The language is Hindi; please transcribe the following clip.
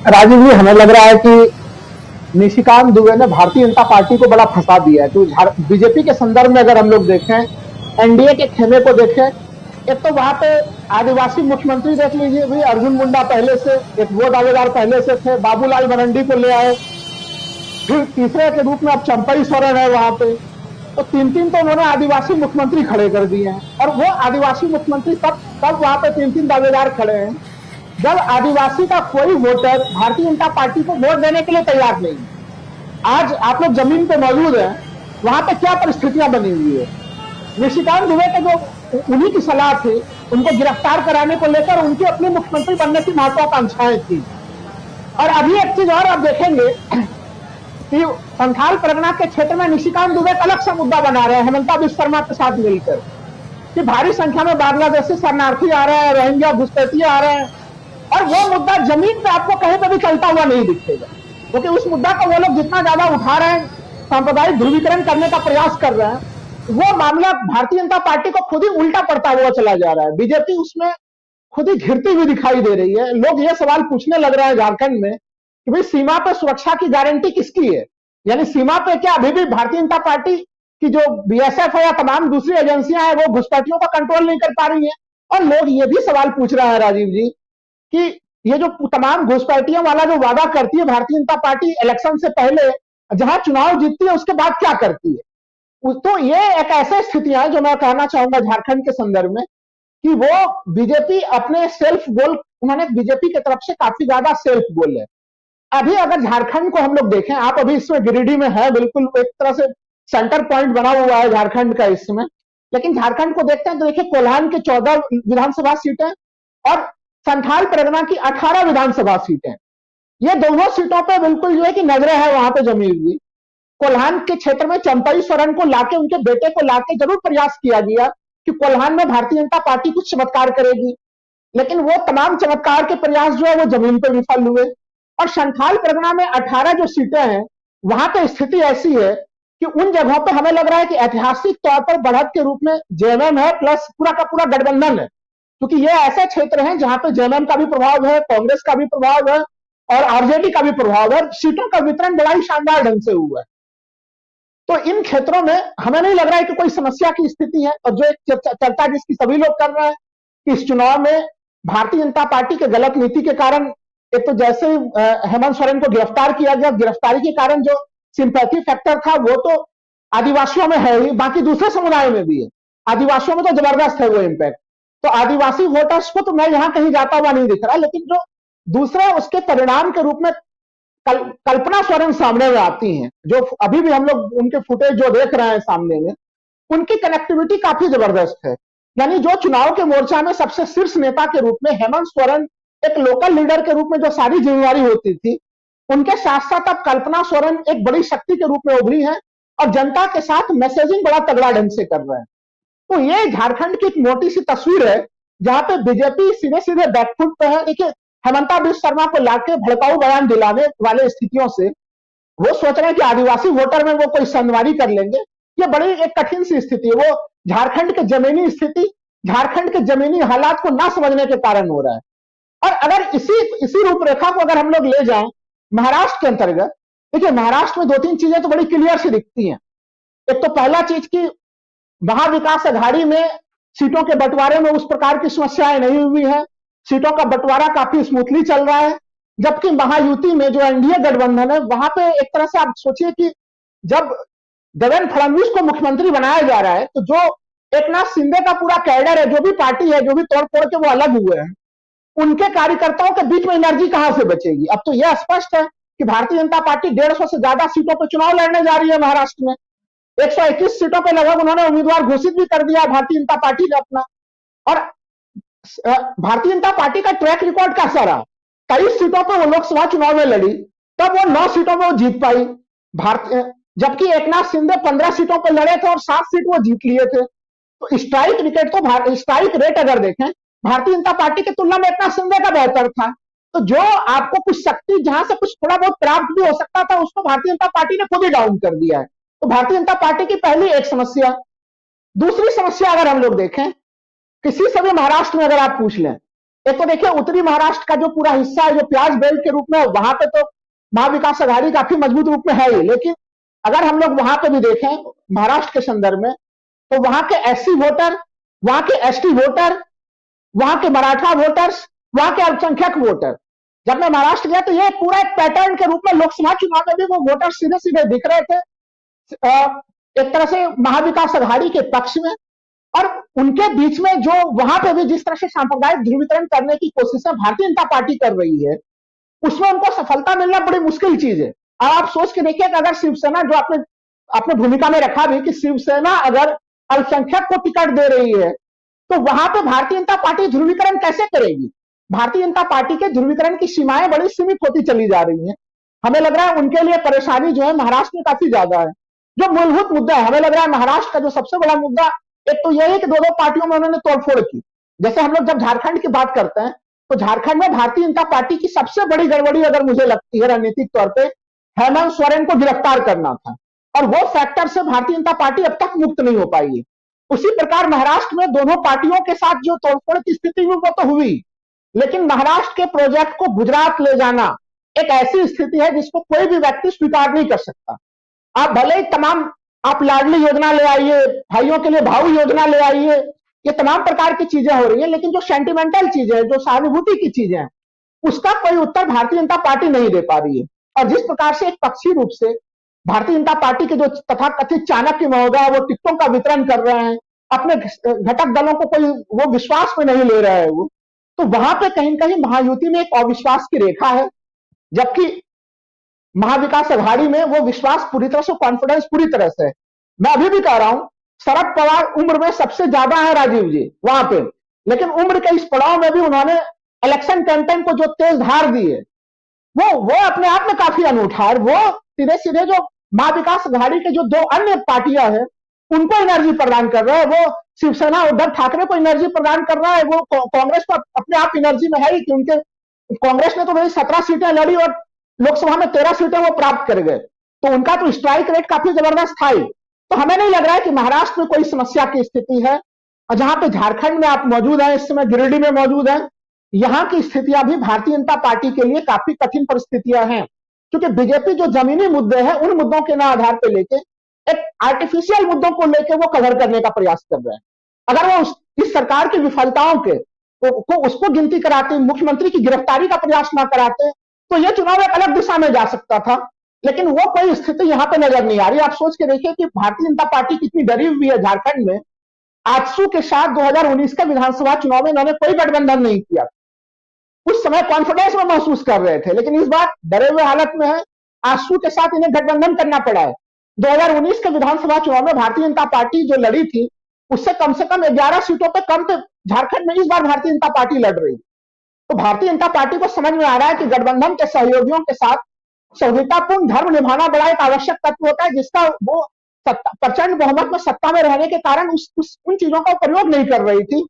राजीव जी, हमें लग रहा है कि निशिकांत दुबे ने भारतीय जनता पार्टी को बड़ा फंसा दिया है। तो बीजेपी के संदर्भ में अगर हम लोग देखें, एनडीए के खेमे को देखें, एक तो वहां पे आदिवासी मुख्यमंत्री देख लीजिए, भी अर्जुन मुंडा पहले से, एक वो दावेदार पहले से थे, बाबूलाल मरंडी को ले आए, फिर तीसरे के रूप में अब चंपई सोरेन है वहां पे। तो तीन तीन तो उन्होंने आदिवासी मुख्यमंत्री खड़े कर दिए हैं, और वो आदिवासी मुख्यमंत्री तब वहां पे तीन तीन दावेदार खड़े हैं जब आदिवासी का कोई वोटर भारतीय जनता पार्टी को वोट देने के लिए तैयार नहीं है। आज आप लोग जमीन पे मौजूद हैं, वहां पे क्या परिस्थितियां बनी हुई है। निशिकांत दुबे के जो उन्हीं की सलाह थी, उनको गिरफ्तार कराने को लेकर उनकी अपने मुख्यमंत्री बनने की महत्वाकांक्षाएं थी। और अभी एक चीज और आप देखेंगे कि संथाल परगना के क्षेत्र में निशिकांत दुबे का अलग सा मुद्दा बना रहे हैं हेमंता बिस्वा शर्मा के साथ मिलकर, कि भारी संख्या में बांग्लादेशी शरणार्थी आ रहे हैं, रोहिंग्या घुसपैठिए आ रहे हैं, और वो मुद्दा जमीन पे आपको कहीं पे भी चलता हुआ नहीं दिखेगा, क्योंकि उस मुद्दा को वो लोग जितना ज्यादा उठा रहे हैं, सांप्रदायिक ध्रुवीकरण करने का प्रयास कर रहे हैं, वो मामला भारतीय जनता पार्टी को खुद ही उल्टा पड़ता हुआ चला जा रहा है। बीजेपी उसमें खुद ही घिरती हुई दिखाई दे रही है। लोग ये सवाल पूछने लग रहे हैं झारखंड में कि भाई सीमा पे सुरक्षा की गारंटी किसकी है, यानी सीमा पे क्या अभी भी भारतीय जनता पार्टी की जो बीएसएफ है या तमाम दूसरी एजेंसियां हैं वो घुसपैठियों का कंट्रोल नहीं कर पा रही है। और लोग ये भी सवाल पूछ रहे हैं राजीव जी कि ये जो तमाम घुसपैठियों वाला जो वादा करती है भारतीय जनता पार्टी इलेक्शन से पहले, जहां चुनाव जीतती है उसके बाद क्या करती है। तो ये एक ऐसी स्थितियां है जो मैं कहना चाहूंगा झारखंड के संदर्भ में कि वो बीजेपी अपने सेल्फ गोल, उन्होंने बीजेपी की तरफ से काफी ज्यादा सेल्फ गोल है। अभी अगर झारखंड को हम लोग देखें, आप अभी इसमें गिरिडीह में है, बिल्कुल एक तरह से सेंटर पॉइंट बना हुआ है झारखंड का इसमें, लेकिन झारखंड को देखते हैं तो देखिए कोल्हान के 14 विधानसभा सीटें और संथाल परगना की 18 विधानसभा सीटें, ये दोनों सीटों पर बिल्कुल जो है कि नजरें हैं वहां पे जमी हुई। कोल्हान के क्षेत्र में चंपई सोरेन को लाके, उनके बेटे को लाके जरूर प्रयास किया गया कि कोल्हान में भारतीय जनता पार्टी कुछ चमत्कार करेगी, लेकिन वो तमाम चमत्कार के प्रयास जो है वो जमीन पर विफल हुए। और संथाल परगना में 18 जो सीटें हैं, वहां पे स्थिति ऐसी है कि उन जगहों पे हमें लग रहा है कि ऐतिहासिक तौर पर बढ़त के रूप में जेएमएम है प्लस पूरा का पूरा गठबंधन है, क्योंकि ये ऐसे क्षेत्र हैं जहां पे जेएमएम का भी प्रभाव है, कांग्रेस का भी प्रभाव है और आरजेडी का भी प्रभाव है। सीटों का वितरण बड़ा ही शानदार ढंग से हुआ है। तो इन क्षेत्रों में हमें नहीं लग रहा है कि कोई समस्या की स्थिति है। और जो एक चर्चा जिसकी सभी लोग कर रहे हैं कि इस चुनाव में भारतीय जनता पार्टी के गलत नीति के कारण, एक तो जैसे हेमंत सोरेन को गिरफ्तार किया गया, गिरफ्तारी के कारण जो सिंपैथी फैक्टर था वो तो आदिवासियों में है ही, बाकी दूसरे समुदायों में भी है। आदिवासियों में तो जबरदस्त है वो इम्पैक्ट। तो आदिवासी वोटर्स को तो मैं यहां कहीं जाता हुआ नहीं दिख रहा, लेकिन जो दूसरे उसके परिणाम के रूप में कल्पना सोरेन सामने में आती हैं, जो अभी भी हम लोग उनके फुटेज जो देख रहे हैं सामने में, उनकी कनेक्टिविटी काफी जबरदस्त है। यानी जो चुनाव के मोर्चा में सबसे शीर्ष नेता के रूप में हेमंत सोरेन एक लोकल लीडर के रूप में जो सारी जिम्मेवारी होती थी, उनके साथ साथ अब कल्पना सोरेन एक बड़ी शक्ति के रूप में उभरी है और जनता के साथ मैसेजिंग बड़ा तगड़ा ढंग से कर रहे हैं। तो ये झारखंड की एक मोटी सी तस्वीर है जहां पे बीजेपी सीधे सीधे बैकफुट पे है। देखिए, हेमंता बिस्वा शर्मा को लाके भड़काऊ बयान दिलाने वाले स्थितियों से वो सोच रहे हैं कि आदिवासी वोटर में वो कोई संगवारी कर लेंगे, ये बड़ी एक कठिन सी स्थिति है। वो झारखंड के जमीनी स्थिति, झारखंड के जमीनी हालात को ना समझने के कारण हो रहा है। और अगर इसी रूपरेखा को अगर हम लोग ले जाएं महाराष्ट्र के अंतर्गत, देखिए महाराष्ट्र में दो तीन चीजें तो बड़ी क्लियर सी दिखती हैं। एक तो पहला चीज की महाविकास अघाड़ी में सीटों के बंटवारे में उस प्रकार की समस्याएं नहीं हुई है, सीटों का बंटवारा काफी स्मूथली चल रहा है। जबकि महायुति में जो एनडीए गठबंधन है, वहां पे एक तरह से आप सोचिए कि जब देवेंद्र फडणवीस को मुख्यमंत्री बनाया जा रहा है तो जो एकनाथ शिंदे का पूरा कैडर है, जो भी पार्टी है, जो भी तोड़ फोड़ के वो अलग हुए हैं, उनके कार्यकर्ताओं के बीच में एनर्जी कहां से बचेगी। अब तो यह स्पष्ट है कि भारतीय जनता पार्टी 150 से ज्यादा सीटों पर चुनाव लड़ने जा रही है महाराष्ट्र में। 121 सीटों पर लगभग उन्होंने उम्मीदवार घोषित भी कर दिया भारतीय जनता पार्टी ने अपना। और भारतीय जनता पार्टी का ट्रैक रिकॉर्ड कैसा रहा, 23 सीटों पर वो लोकसभा चुनाव में लड़ी, तब वो 9 सीटों में वो जीत पाई। जबकि एकनाथ शिंदे 15 सीटों पर लड़े थे और 7 सीट वो जीत लिए थे। तो स्ट्राइक रेट अगर देखें भारतीय जनता पार्टी की तुलना में एकनाथ शिंदे का बेहतर था। तो जो आपको कुछ शक्ति, जहां से कुछ थोड़ा बहुत प्राप्त भी हो सकता था, उसको भारतीय जनता पार्टी ने खुद ही डाउन कर दिया है। तो भारतीय जनता पार्टी की पहली एक समस्या। दूसरी समस्या अगर हम लोग देखें, किसी से भी महाराष्ट्र में अगर आप पूछ लें एक तो देखिए उत्तरी महाराष्ट्र का जो पूरा हिस्सा है जो प्याज बेल्ट के रूप में, वहां पे तो महाविकास आघाड़ी काफी मजबूत रूप में है ही, लेकिन अगर हम लोग वहां पे भी देखें महाराष्ट्र के संदर्भ में, तो वहां के एससी वोटर, वहां के एसटी वोटर, वहां के मराठा वोटर्स, वहां के अल्पसंख्यक वोटर, जब मैं महाराष्ट्र गया तो ये पूरा एक पैटर्न के रूप में लोकसभा चुनाव में भी वो वोटर सीधे सीधे दिख रहे थे, एक तरह से महाविकास आघाड़ी के पक्ष में। और उनके बीच में जो वहां पे भी जिस तरह से सांप्रदायिक ध्रुवीकरण करने की कोशिशें भारतीय जनता पार्टी कर रही है, उसमें उनको सफलता मिलना बड़ी मुश्किल चीज है। अब आप सोच के देखिए कि अगर शिवसेना, जो आपने अपने भूमिका में रखा भी कि शिवसेना अगर अल्पसंख्यक को टिकट दे रही है, तो वहां पे भारतीय जनता पार्टी ध्रुवीकरण कैसे करेगी? भारतीय जनता पार्टी के ध्रुवीकरण की सीमाएं बड़ी सीमित होती चली जा रही हैं। हमें लग रहा है उनके लिए परेशानी जो है महाराष्ट्र में काफी ज्यादा है। जो मूलभूत मुद्दा है, हमें लग रहा है महाराष्ट्र का जो सबसे बड़ा मुद्दा, एक तो यह है कि दो दो पार्टियों में उन्होंने तोड़फोड़ की। जैसे हम लोग जब झारखंड की बात करते हैं, तो झारखंड में भारतीय जनता पार्टी की सबसे बड़ी गड़बड़ी अगर मुझे लगती है रणनीतिक तौर पर, हेमंत सोरेन को गिरफ्तार करना था, और वो फैक्टर से भारतीय जनता पार्टी अब तक मुक्त नहीं हो पाई है। उसी प्रकार महाराष्ट्र में दोनों पार्टियों के साथ जो तोड़फोड़ की स्थिति हुई वो तो हुई, लेकिन महाराष्ट्र के प्रोजेक्ट को गुजरात ले जाना एक ऐसी स्थिति है जिसको कोई भी व्यक्ति स्वीकार नहीं कर सकता। आप भले ही तमाम आप लाडली योजना ले आइए, भाइयों के लिए भाऊ योजना ले आइए, ये तमाम प्रकार की चीजें हो रही है, लेकिन जो सेंटिमेंटल चीजें हैं, जो सहानुभूति की चीजें हैं, उसका कोई उत्तर भारतीय जनता पार्टी नहीं दे पा रही है। और जिस प्रकार से एक पक्षी रूप से भारतीय जनता पार्टी के जो तथाकथित चाणक्य महोदय वो टिकटों का वितरण कर रहे हैं, अपने घटक दलों को कोई वो विश्वास में नहीं ले रहा है, वो तो वहां पे कहीं कहीं महायुति में एक अविश्वास की रेखा है, जबकि महाविकास आघाड़ी में वो विश्वास पूरी तरह से, कॉन्फिडेंस पूरी तरह से है। मैं अभी भी कह रहा हूं, शरद पवार उम्र में सबसे ज्यादा है राजीव जी वहां पे, लेकिन उम्र के इस पड़ाव में भी उन्होंने इलेक्शन कैंपेन को जो तेज धार दी है, वो अपने आप में काफी अनूठा है। वो सीधे सीधे जो महाविकास आघाड़ी के जो दो अन्य पार्टियां हैं उनको एनर्जी प्रदान कर रहा है। वो शिवसेना उद्धव ठाकरे को एनर्जी प्रदान कर रहा है, वो कांग्रेस को अपने आप एनर्जी में है ही, कि उनके कांग्रेस ने तो वही 17 सीटें लड़ी और लोकसभा में 13 सीटें वो प्राप्त कर गए, तो उनका तो स्ट्राइक रेट काफी जबरदस्त था ही। तो हमें नहीं लग रहा है कि महाराष्ट्र में कोई समस्या की स्थिति है। और जहां पे झारखंड में आप मौजूद हैं, इस समय गिरिडीह में मौजूद हैं, यहां की स्थितियां भी भारतीय जनता पार्टी के लिए काफी कठिन परिस्थितियां हैं, क्योंकि बीजेपी जो जमीनी मुद्दे हैं उन मुद्दों के ना आधार पर लेके एक आर्टिफिशियल मुद्दों को लेकर वो कवर करने का प्रयास कर रहे हैं। अगर वो इस सरकार की विफलताओं के को उसको गिनती कराते, मुख्यमंत्री की गिरफ्तारी का प्रयास ना कराते, तो ये चुनाव एक अलग दिशा में जा सकता था, लेकिन वो कोई स्थिति यहां पे नजर नहीं आ रही। आप सोच के देखिए कि भारतीय जनता पार्टी कितनी डरी हुई है झारखंड में। आजसू के साथ 2019 के विधानसभा चुनाव में इन्होंने कोई गठबंधन नहीं किया, उस समय कॉन्फिडेंस में महसूस कर रहे थे, लेकिन इस बार डरे हुए हालत में है। आजसू के साथ इन्हें गठबंधन करना पड़ा है। 2019 के विधानसभा चुनाव में भारतीय जनता पार्टी जो लड़ी थी उससे कम से कम 11 सीटों पे कम थे झारखंड में, इस बार भारतीय जनता पार्टी लड़ रही है। तो भारतीय जनता पार्टी को समझ में आ रहा है कि गठबंधन के सहयोगियों के साथ संहितापूर्ण धर्म निभाना बड़ा एक आवश्यक तत्व होता है, जिसका वो प्रचंड बहुमत में सत्ता में रहने के कारण उन चीजों का प्रयोग नहीं कर रही थी।